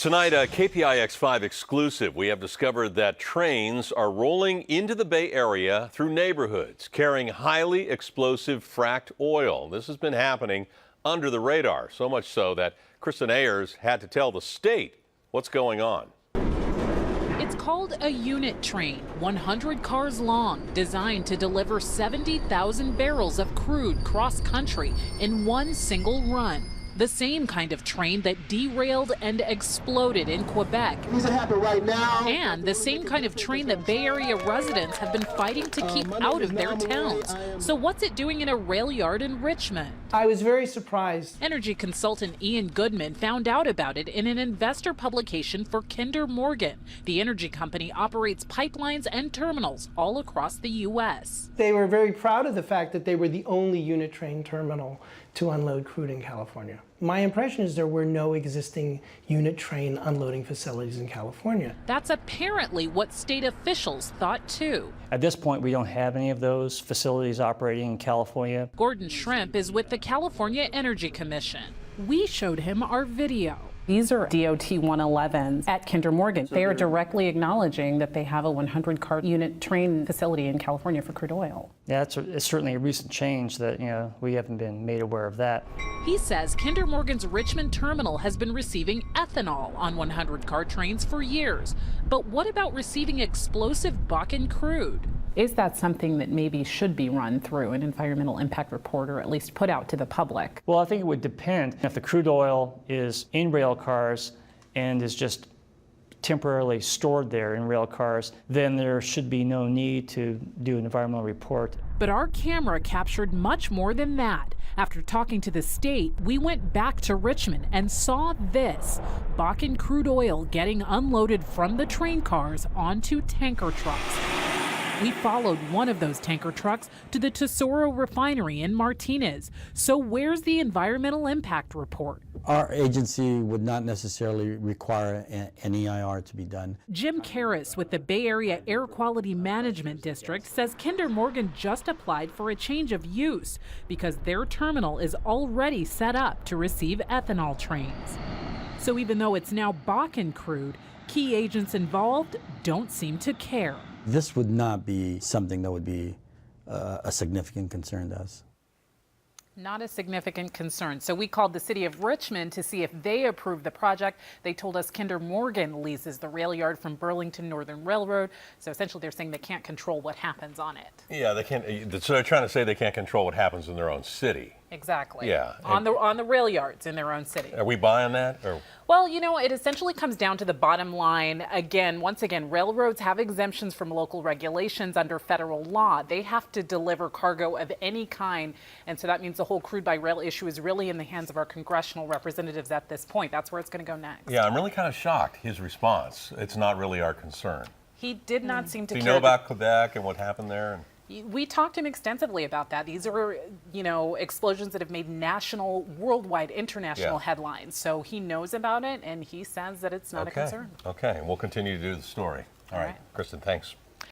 Tonight, a KPIX 5 exclusive. We have discovered that trains are rolling into the Bay Area through neighborhoods carrying highly explosive fracked oil. This has been happening under the radar, so much so that Kristen Ayers had to tell the state what's going on. It's called a unit train, 100 cars long, designed to deliver 70,000 barrels of crude cross-country in one single run. The same kind of train that derailed and exploded in Quebec. Needs to happen right now. And the same kind of train that Bay Area residents have been fighting to keep out of their towns. So what's it doing in a rail yard in Richmond? I was very surprised. Energy consultant Ian Goodman found out about it in an investor publication for Kinder Morgan. The energy company operates pipelines and terminals all across the U.S. They were very proud of the fact that they were the only unit train terminal to unload crude in California. My impression is there were no existing unit train unloading facilities in California. That's apparently what state officials thought too. At this point, we don't have any of those facilities operating in California. Gordon Shrimp is with the California Energy Commission. We showed him our video. These are DOT 111s at Kinder Morgan. They are directly acknowledging that they have a 100-car unit train facility in California for crude oil. Yeah, it's certainly a recent change that, we haven't been made aware of that. He says Kinder Morgan's Richmond terminal has been receiving ethanol on 100-car trains for years. But what about receiving explosive Bakken crude? Is that something that maybe should be run through an environmental impact report or at least put out to the public? Well, I think it would depend. If the crude oil is in rail cars and is just temporarily stored there in rail cars, then there should be no need to do an environmental report. But our camera captured much more than that. After talking to the state, we went back to Richmond and saw this: Bakken crude oil getting unloaded from the train cars onto tanker trucks. We followed one of those tanker trucks to the Tesoro refinery in Martinez. So where's the environmental impact report? Our agency would not necessarily require an EIR to be done. Jim Karras with the Bay Area Air Quality Management District says Kinder Morgan just applied for a change of use because their terminal is already set up to receive ethanol trains. So even though it's now Bakken crude, key agents involved don't seem to care. This would not be something that would be a significant concern to us. Not a significant concern. So we called the city of Richmond to see if they approved the project. They told us Kinder Morgan leases the rail yard from Burlington Northern Railroad. So essentially they're saying they can't control what happens on it. Yeah, they can't. So they're trying to say they can't control what happens in their own city. Exactly. Yeah. On the rail yards in their own city. Are we buying that? Or? Well, it essentially comes down to the bottom line. Once again, railroads have exemptions from local regulations under federal law. They have to deliver cargo of any kind. And so that means the whole crude by rail issue is really in the hands of our congressional representatives at this point. That's where it's going to go next. Yeah, I'm really kind of shocked, his response. It's not really our concern. He did not seem to care. Do you know about Quebec and what happened there? We talked to him extensively about that. These are, explosions that have made national, worldwide, international headlines. So he knows about it, and he says that it's not a concern. Okay, we'll continue to do the story. All right. Kristen, thanks.